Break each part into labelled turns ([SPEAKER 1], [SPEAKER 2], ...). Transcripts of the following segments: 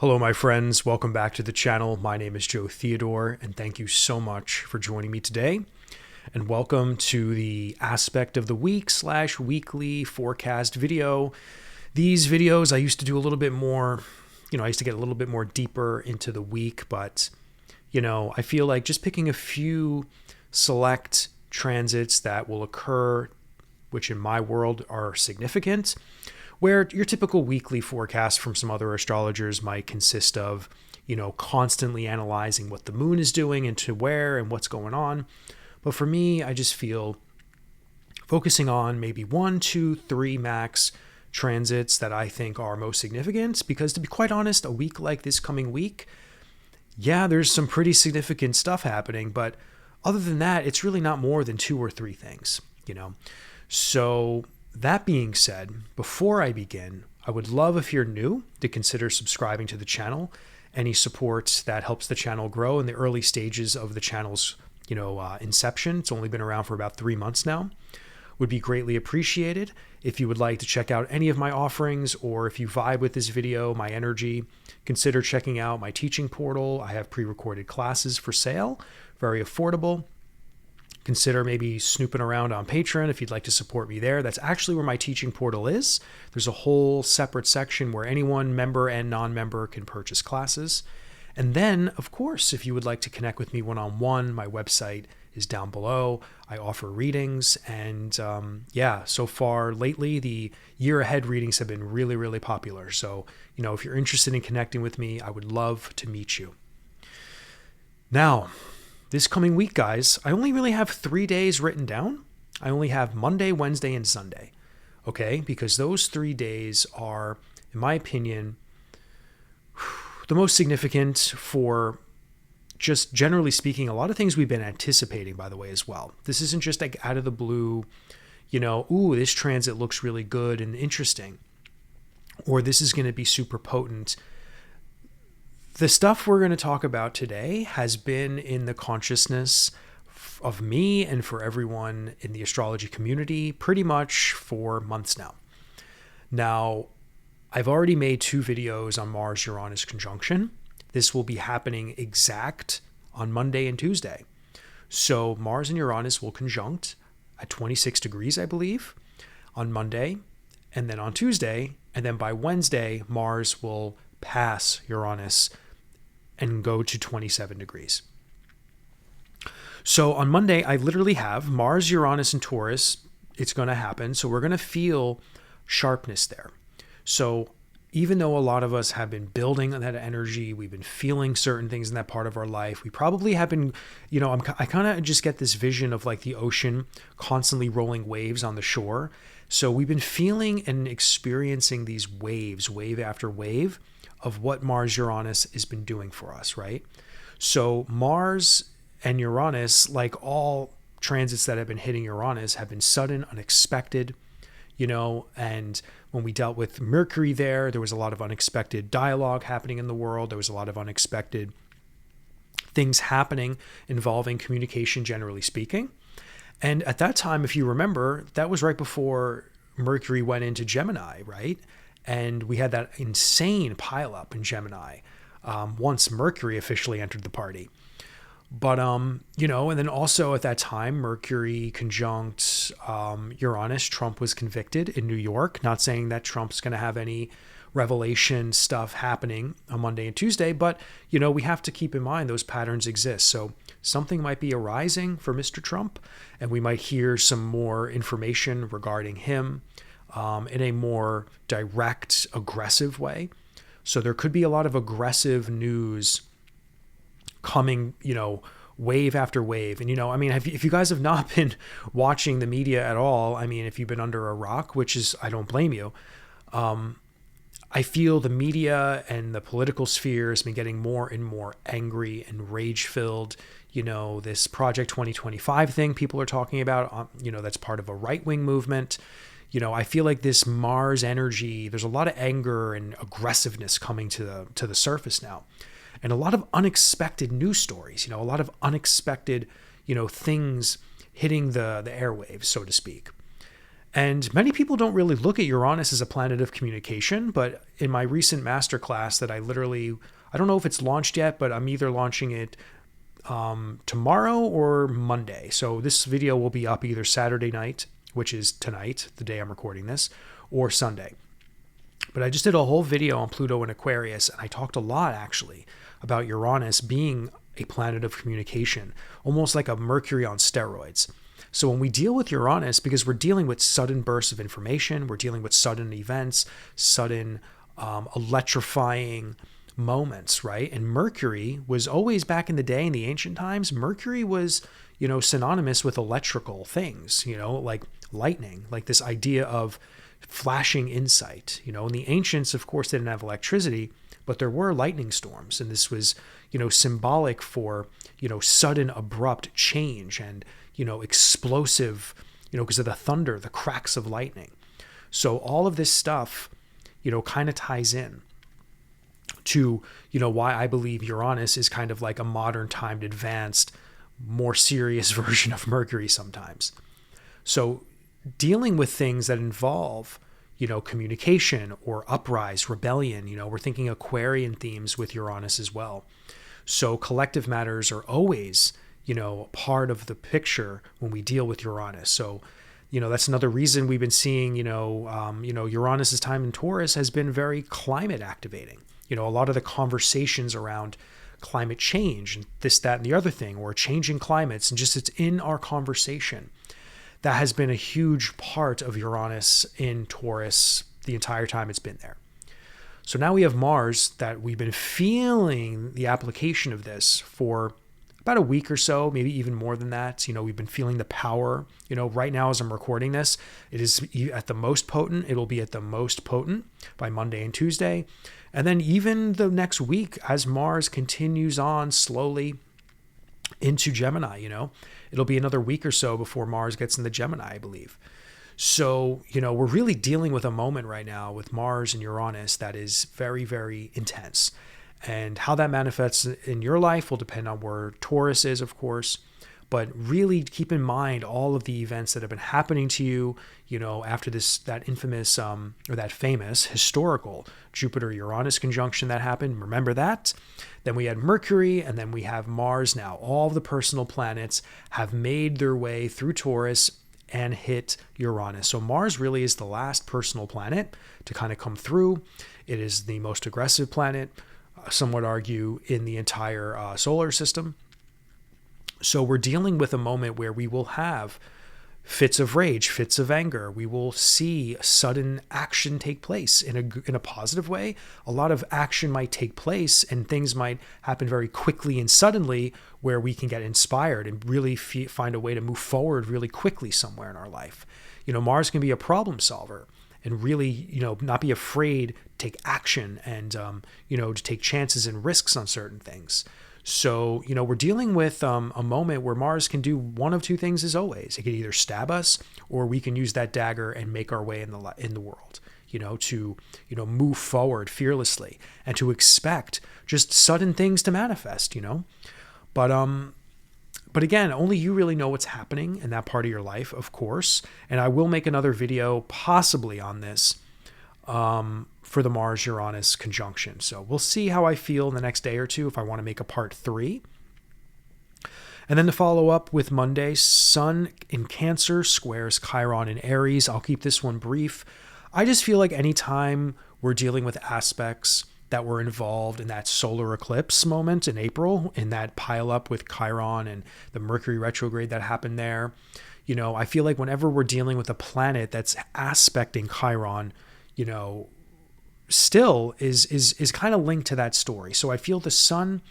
[SPEAKER 1] Hello, my friends. Welcome back to the channel. My name is Joe Theodore, and thank you so much for joining me today. And welcome to the aspect of the week / weekly forecast video. These videos I used to do a little bit more, I used to get a little bit more deeper into the week, but, I feel like just picking a few select transits that will occur, which in my world are significant, where your typical weekly forecast from some other astrologers might consist of, constantly analyzing what the moon is doing and to where and what's going on. But for me, I just feel focusing on maybe 1, 2, 3 max transits that I think are most significant, because to be quite honest, a week like this coming week, yeah, there's some pretty significant stuff happening, but other than that, it's really not more than 2 or 3 things, So that being said, before I begin, I would love if you're new to consider subscribing to the channel. Any support that helps the channel grow in the early stages of the channel's, inception. It's only been around for about 3 months now. Would be greatly appreciated. If you would like to check out any of my offerings, or if you vibe with this video, my energy, consider checking out my teaching portal. I have pre-recorded classes for sale, very affordable. Consider maybe snooping around on Patreon if you'd like to support me there. That's actually where my teaching portal is. There's a whole separate section where anyone, member and non-member, can purchase classes. And then, of course, if you would like to connect with me one-on-one, my website is down below. I offer readings, and so far lately, the year ahead readings have been really, really popular. So, if you're interested in connecting with me, I would love to meet you. Now, this coming week, guys, I only really have 3 days written down. I only have Monday, Wednesday, and Sunday. Okay? Because those 3 days are, in my opinion, the most significant for, just generally speaking, a lot of things we've been anticipating, by the way, as well. This isn't just like out of the blue, this transit looks really good and interesting, or this is going to be super potent. The stuff we're going to talk about today has been in the consciousness of me and for everyone in the astrology community pretty much for months now. Now, I've already made 2 videos on Mars-Uranus conjunction. This will be happening exact on Monday and Tuesday. So Mars and Uranus will conjunct at 26 degrees, I believe, on Monday, and then on Tuesday, and then by Wednesday, Mars will pass Uranus and go to 27 degrees. So on Monday, I literally have Mars, Uranus, and Taurus. It's going to happen. So we're going to feel sharpness there. So even though a lot of us have been building that energy, we've been feeling certain things in that part of our life, we probably have been, I kind of just get this vision of like the ocean constantly rolling waves on the shore. So we've been feeling and experiencing these waves, wave after wave, of what Mars-Uranus has been doing for us, right? So Mars and Uranus, like all transits that have been hitting Uranus, have been sudden, unexpected, and when we dealt with Mercury there was a lot of unexpected dialogue happening in the world. There was a lot of unexpected things happening involving communication, generally speaking. And at that time, if you remember, that was right before Mercury went into Gemini, right? And we had that insane pileup in Gemini once Mercury officially entered the party. But, and then also at that time, Mercury conjunct Uranus, Trump was convicted in New York. Not saying that Trump's going to have any revelation stuff happening on Monday and Tuesday, but, we have to keep in mind those patterns exist. So something might be arising for Mr. Trump, and we might hear some more information regarding him in a more direct, aggressive way. So there could be a lot of aggressive news coming, wave after wave. And, if you guys have not been watching the media at all, if you've been under a rock, which is, I don't blame you, I feel the media and the political sphere has been getting more and more angry and rage-filled. This Project 2025 thing people are talking about, that's part of a right-wing movement. I feel like this Mars energy, there's a lot of anger and aggressiveness coming to the surface now. And a lot of unexpected news stories, a lot of unexpected, things hitting the airwaves, so to speak. And many people don't really look at Uranus as a planet of communication, but in my recent masterclass that I don't know if it's launched yet, but I'm either launching it tomorrow or Monday. So this video will be up either Saturday night, which is tonight, the day I'm recording this, or Sunday. But I just did a whole video on Pluto and Aquarius, and I talked a lot actually about Uranus being a planet of communication, almost like a Mercury on steroids. So when we deal with Uranus, because we're dealing with sudden bursts of information, we're dealing with sudden events, sudden electrifying moments, right? And Mercury was always, back in the day, in the ancient times, Mercury was, synonymous with electrical things, like lightning, like this idea of flashing insight. In the ancients, of course, they didn't have electricity, but there were lightning storms. And this was, symbolic for, sudden abrupt change and, explosive, because of the thunder, the cracks of lightning. So all of this stuff, kind of ties in to, why I believe Uranus is kind of like a modern timed, advanced, more serious version of Mercury sometimes. So dealing with things that involve, communication or uprise, rebellion, we're thinking Aquarian themes with Uranus as well. So collective matters are always, part of the picture when we deal with Uranus. So, that's another reason we've been seeing, Uranus's time in Taurus has been very climate activating. A lot of the conversations around climate change and this, that, and the other thing, or changing climates, and just it's in our conversation. That has been a huge part of Uranus in Taurus the entire time it's been there. So now we have Mars, that we've been feeling the application of this for about a week or so, maybe even more than that. We've been feeling the power. Right now as I'm recording this, it is at the most potent. It'll be at the most potent by Monday and Tuesday. And then even the next week, as Mars continues on slowly into Gemini, it'll be another week or so before Mars gets into Gemini, I believe. So, we're really dealing with a moment right now with Mars and Uranus that is very, very intense. And how that manifests in your life will depend on where Taurus is, of course. But really keep in mind all of the events that have been happening to you, after that infamous or that famous historical Jupiter-Uranus conjunction that happened. Remember that? Then we had Mercury, and then we have Mars now. All of the personal planets have made their way through Taurus and hit Uranus. So Mars really is the last personal planet to kind of come through. It is the most aggressive planet, some would argue, in the entire solar system. So we're dealing with a moment where we will have fits of rage, fits of anger. We will see sudden action take place in a positive way. A lot of action might take place and things might happen very quickly and suddenly, where we can get inspired and really find a way to move forward really quickly somewhere in our life. Mars can be a problem solver and really, not be afraid to take action and, to take chances and risks on certain things. So, we're dealing with a moment where Mars can do one of two things as always. It can either stab us, or we can use that dagger and make our way in the world, to, move forward fearlessly and to expect just sudden things to manifest, But again, only you really know what's happening in that part of your life, of course. And I will make another video possibly on this, for the Mars-Uranus conjunction. So we'll see how I feel in the next day or two if I want to make a part 3. And then to follow up with Monday, Sun in Cancer squares Chiron in Aries. I'll keep this one brief. I just feel like anytime we're dealing with aspects that were involved in that solar eclipse moment in April, in that pile up with Chiron and the Mercury retrograde that happened there, I feel like whenever we're dealing with a planet that's aspecting Chiron, still is kind of linked to that story. So I feel the Sun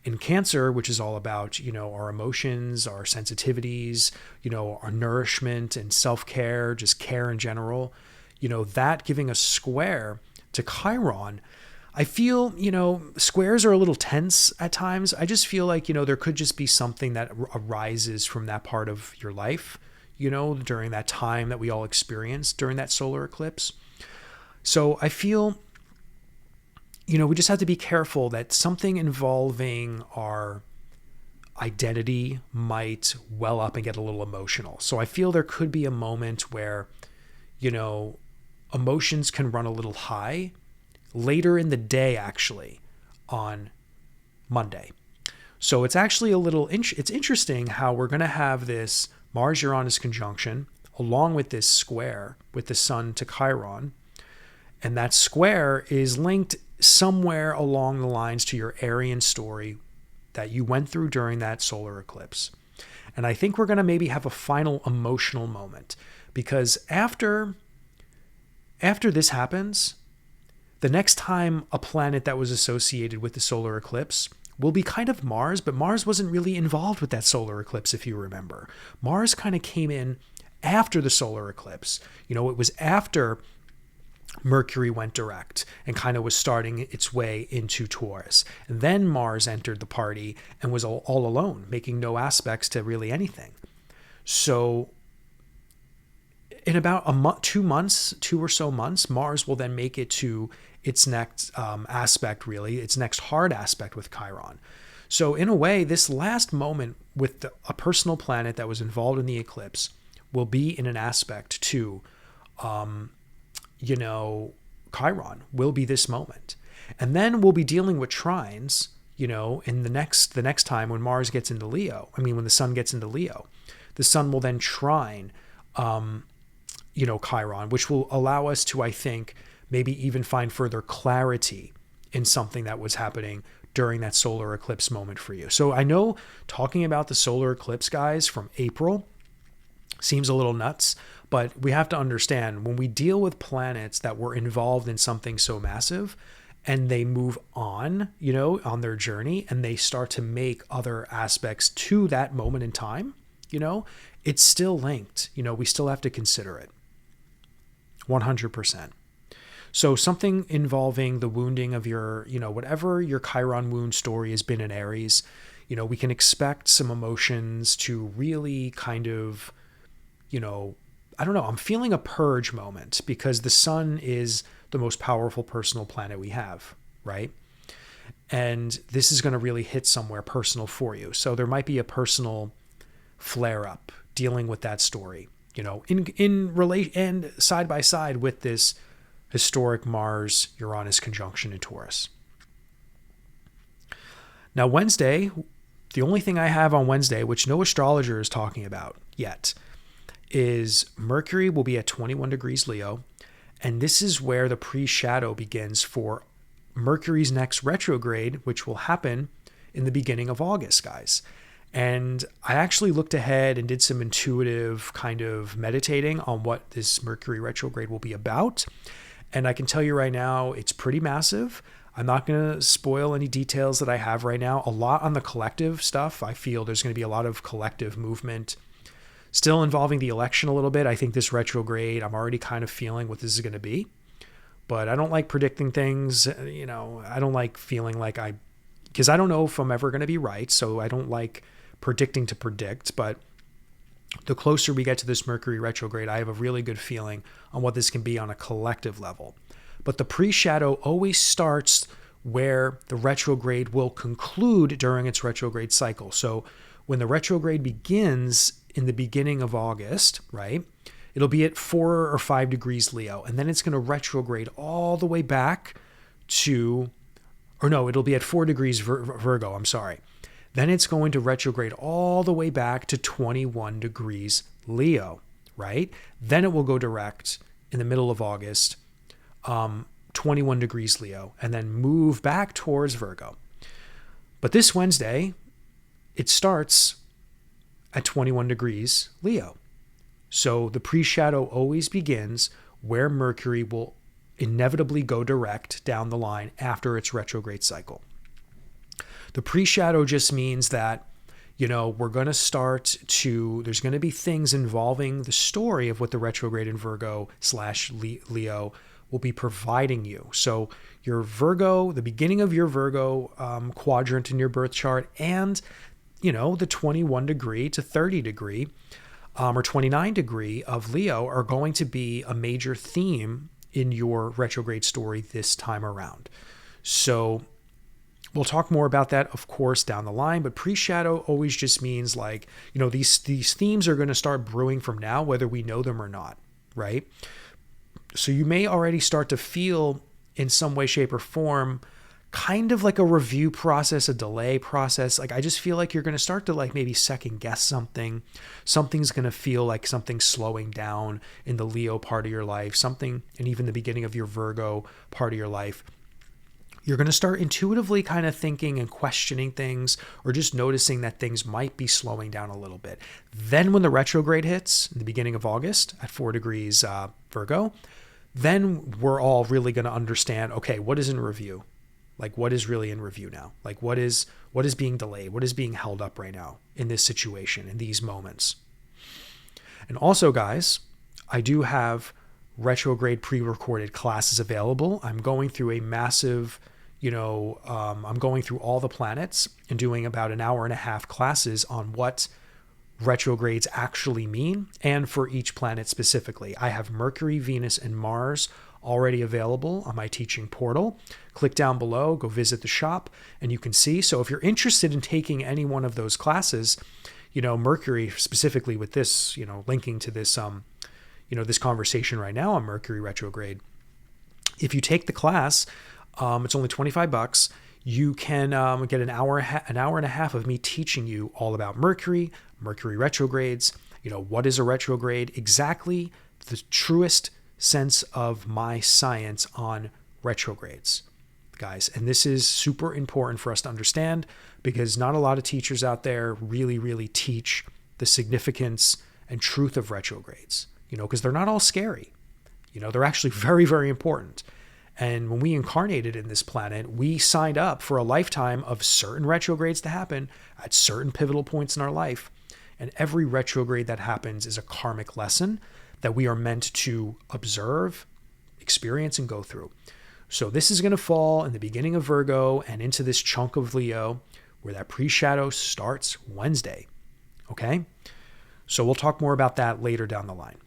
[SPEAKER 1] in Cancer, which is all about, our emotions, our sensitivities, our nourishment and self-care, just care in general, that giving a square to Chiron. I feel, squares are a little tense at times. I just feel like, there could just be something that arises from that part of your life, during that time that we all experienced during that solar eclipse. So I feel, we just have to be careful that something involving our identity might well up and get a little emotional. So I feel there could be a moment where, emotions can run a little high later in the day, actually, on Monday. So it's actually it's interesting how we're going to have this Mars-Uranus conjunction along with this square with the Sun to Chiron. And that square is linked somewhere along the lines to your Aryan story that you went through during that solar eclipse. And I think we're going to maybe have a final emotional moment, because after this happens, the next time a planet that was associated with the solar eclipse will be kind of Mars, but Mars wasn't really involved with that solar eclipse, if you remember. Mars kind of came in after the solar eclipse. It was after Mercury went direct and kind of was starting its way into Taurus. And then Mars entered the party and was all alone, making no aspects to really anything. So in about 2 or so months, Mars will then make it to its next aspect, really, its next hard aspect with Chiron. So in a way, this last moment with a personal planet that was involved in the eclipse will be in an aspect to Chiron will be this moment. And then we'll be dealing with trines, in the next time when Mars gets into Leo. When the Sun gets into Leo, the Sun will then trine, Chiron, which will allow us to, I think, maybe even find further clarity in something that was happening during that solar eclipse moment for you. So I know talking about the solar eclipse, guys, from April seems a little nuts, but we have to understand when we deal with planets that were involved in something so massive and they move on, on their journey, and they start to make other aspects to that moment in time, it's still linked. We still have to consider it 100%. So something involving the wounding of your, whatever your Chiron wound story has been in Aries, we can expect some emotions to really kind of, I don't know, I'm feeling a purge moment, because the Sun is the most powerful personal planet we have, right? And this is going to really hit somewhere personal for you. So there might be a personal flare up dealing with that story, in relation and side by side with this historic Mars-Uranus conjunction in Taurus. Now, Wednesday, the only thing I have on Wednesday, which no astrologer is talking about yet, is Mercury will be at 21 degrees Leo. And this is where the pre-shadow begins for Mercury's next retrograde, which will happen in the beginning of August, guys. And I actually looked ahead and did some intuitive kind of meditating on what this Mercury retrograde will be about. And I can tell you right now, it's pretty massive. I'm not going to spoil any details that I have right now. A lot on the collective stuff. I feel there's going to be a lot of collective movement still involving the election a little bit. I think this retrograde, I'm already kind of feeling what this is going to be. But I don't like predicting things. I don't like feeling like because I don't know if I'm ever going to be right. So I don't like predicting to predict. But the closer we get to this Mercury retrograde, I have a really good feeling on what this can be on a collective level. But the pre-shadow always starts where the retrograde will conclude during its retrograde cycle. So when the retrograde begins in the beginning of August, right, it'll be at 4 or 5 degrees Leo. And then it's going to retrograde all the way back to, it'll be at 4 degrees Virgo, I'm sorry. Then it's going to retrograde all the way back to 21 degrees Leo, right? Then it will go direct in the middle of August, 21 degrees Leo, and then move back towards Virgo. But this Wednesday, it starts at 21 degrees Leo. So the pre-shadow always begins where Mercury will inevitably go direct down the line after its retrograde cycle. The pre-shadow just means that, we're going to there's going to be things involving the story of what the retrograde in Virgo / Leo will be providing you. So your Virgo, the beginning of your Virgo quadrant in your birth chart, and, the 21 degree to 30 degree or 29 degree of Leo are going to be a major theme in your retrograde story this time around. So we'll talk more about that, of course, down the line, but pre-shadow always just means these themes are going to start brewing from now, whether we know them or not, right? So you may already start to feel in some way, shape, or form kind of like a review process, a delay process. Like I just feel like you're going to start to like maybe second guess something. Something's going to feel like something's slowing down in the Leo part of your life, something, and even the beginning of your Virgo part of your life. You're going to start intuitively kind of thinking and questioning things, or just noticing that things might be slowing down a little bit. Then when the retrograde hits in the beginning of August at 4 degrees Virgo, then we're all really going to understand, okay, what is in review? Like what is really in review now? Like what is being delayed? What is being held up right now in this situation, in these moments? And also, guys, I do have retrograde pre-recorded classes available. I'm going through a massive, I'm going through all the planets and doing about an hour and a half classes on what retrogrades actually mean, and for each planet specifically. I have Mercury, Venus, and Mars already available on my teaching portal. Click down below, go visit the shop, and you can see. So if you're interested in taking any one of those classes, Mercury specifically with this, linking to this, this conversation right now on Mercury retrograde. If you take the class, it's only $25. You can get an hour and a half of me teaching you all about Mercury retrogrades, what is a retrograde, exactly the truest sense of my science on retrogrades, guys. And this is super important for us to understand, because not a lot of teachers out there really, really teach the significance and truth of retrogrades, because they're not all scary. They're actually very, very important. And when we incarnated in this planet, we signed up for a lifetime of certain retrogrades to happen at certain pivotal points in our life. And every retrograde that happens is a karmic lesson that we are meant to observe, experience, and go through. So this is going to fall in the beginning of Virgo and into this chunk of Leo where that pre-shadow starts Wednesday. Okay? So we'll talk more about that later down the line.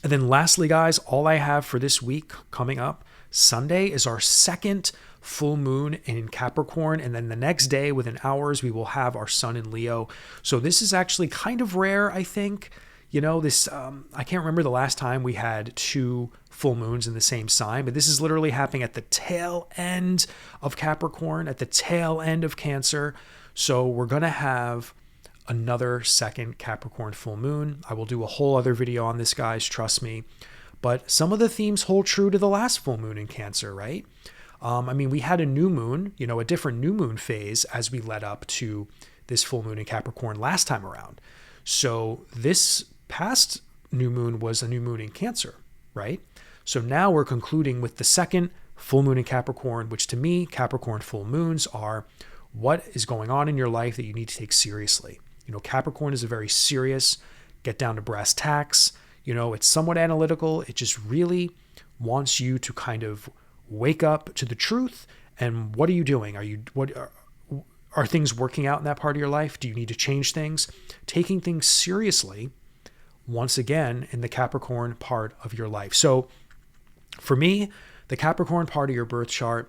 [SPEAKER 1] And then lastly, guys, all I have for this week coming up, Sunday is our second full moon in Capricorn. And then the next day, within hours, we will have our sun in Leo. So this is actually kind of rare, I think. I can't remember the last time we had two full moons in the same sign, but this is literally happening at the tail end of Capricorn, at the tail end of Cancer. So we're going to have another second Capricorn full moon. I will do a whole other video on this, guys, trust me. But some of the themes hold true to the last full moon in Cancer, right? We had a new moon, a different new moon phase as we led up to this full moon in Capricorn last time around. So this past new moon was a new moon in Cancer, right? So now we're concluding with the second full moon in Capricorn, which to me, Capricorn full moons are what is going on in your life that you need to take seriously. Capricorn is a very serious, get down to brass tacks. It's somewhat analytical. It just really wants you to kind of wake up to the truth. And what are you doing? Are things working out in that part of your life? Do you need to change things? Taking things seriously, once again, in the Capricorn part of your life. So for me, the Capricorn part of your birth chart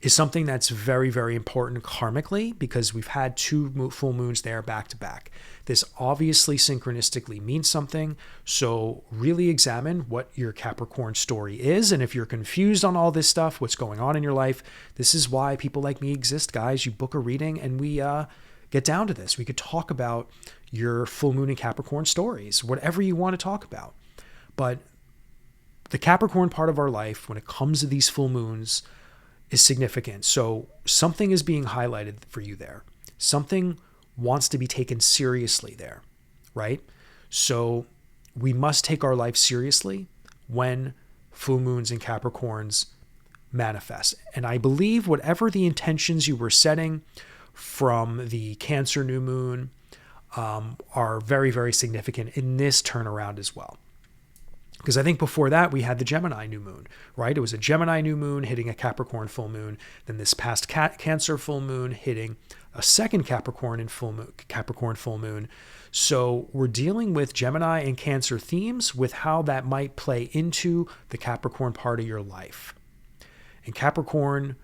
[SPEAKER 1] is something that's very, very important karmically, because we've had two full moons there back to back. This obviously synchronistically means something. So really examine what your Capricorn story is. And if you're confused on all this stuff, what's going on in your life, this is why people like me exist, guys. You book a reading and we get down to this. We could talk about your full moon and Capricorn stories, whatever you want to talk about. But the Capricorn part of our life, when it comes to these full moons, is significant. So something is being highlighted for you there. Something wants to be taken seriously there, right? So we must take our life seriously when full moons and Capricorns manifest. And I believe whatever the intentions you were setting from the Cancer new moon are very, very significant in this turnaround as well. Because I think before that, we had the Gemini new moon, right? It was a Gemini new moon hitting a Capricorn full moon. Then this past Cancer full moon hitting a second Capricorn full moon. So we're dealing with Gemini and Cancer themes with how that might play into the Capricorn part of your life. And Capricorn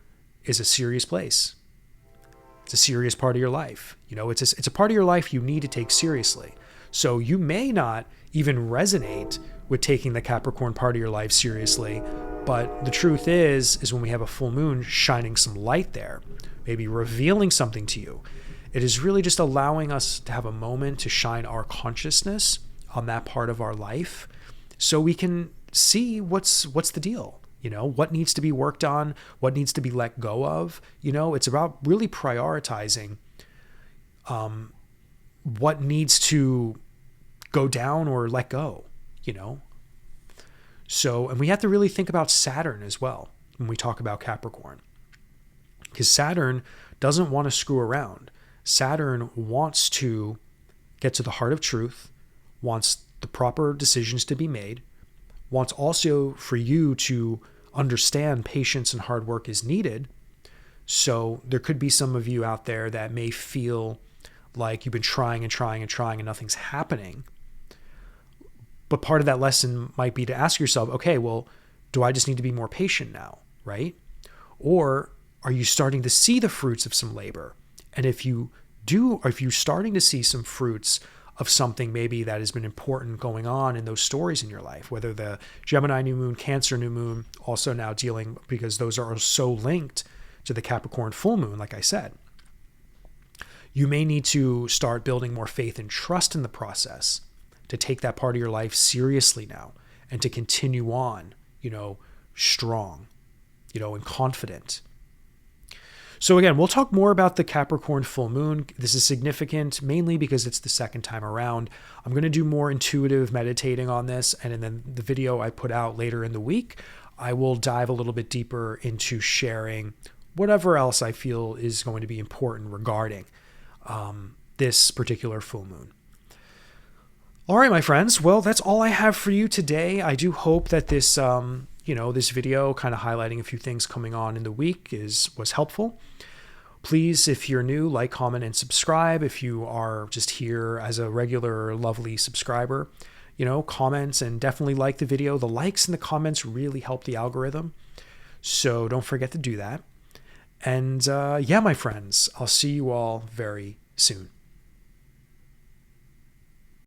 [SPEAKER 1] is a serious place. It's a serious part of your life. It's a part of your life you need to take seriously. So you may not even resonate with taking the Capricorn part of your life seriously. But the truth is when we have a full moon shining some light there, maybe revealing something to you, it is really just allowing us to have a moment to shine our consciousness on that part of our life so we can see what's the deal, what needs to be worked on, what needs to be let go of. It's about really prioritizing what needs to go down or let go, So, and we have to really think about Saturn as well when we talk about Capricorn, because Saturn doesn't want to screw around. Saturn wants to get to the heart of truth, wants the proper decisions to be made, wants also for you to understand patience and hard work is needed. So there could be some of you out there that may feel like you've been trying and nothing's happening. But part of that lesson might be to ask yourself, okay, well, do I just need to be more patient now, right? Or are you starting to see the fruits of some labor? And if you do, or if you're starting to see some fruits of something maybe that has been important going on in those stories in your life, whether the Gemini new moon, Cancer new moon, also now dealing, because those are so linked to the Capricorn full moon, like I said, you may need to start building more faith and trust in the process to take that part of your life seriously now and to continue on, strong, and confident. So again, we'll talk more about the Capricorn full moon. This is significant mainly because it's the second time around. I'm going to do more intuitive meditating on this. And then the video I put out later in the week, I will dive a little bit deeper into sharing whatever else I feel is going to be important regarding this particular full moon. All right, my friends. Well, that's all I have for you today. I do hope that this this video kind of highlighting a few things coming on in the week was helpful. Please, if you're new, like, comment, and subscribe. If you are just here as a regular, lovely subscriber, comments and definitely like the video. The likes and the comments really help the algorithm. So don't forget to do that. And yeah, my friends, I'll see you all very soon.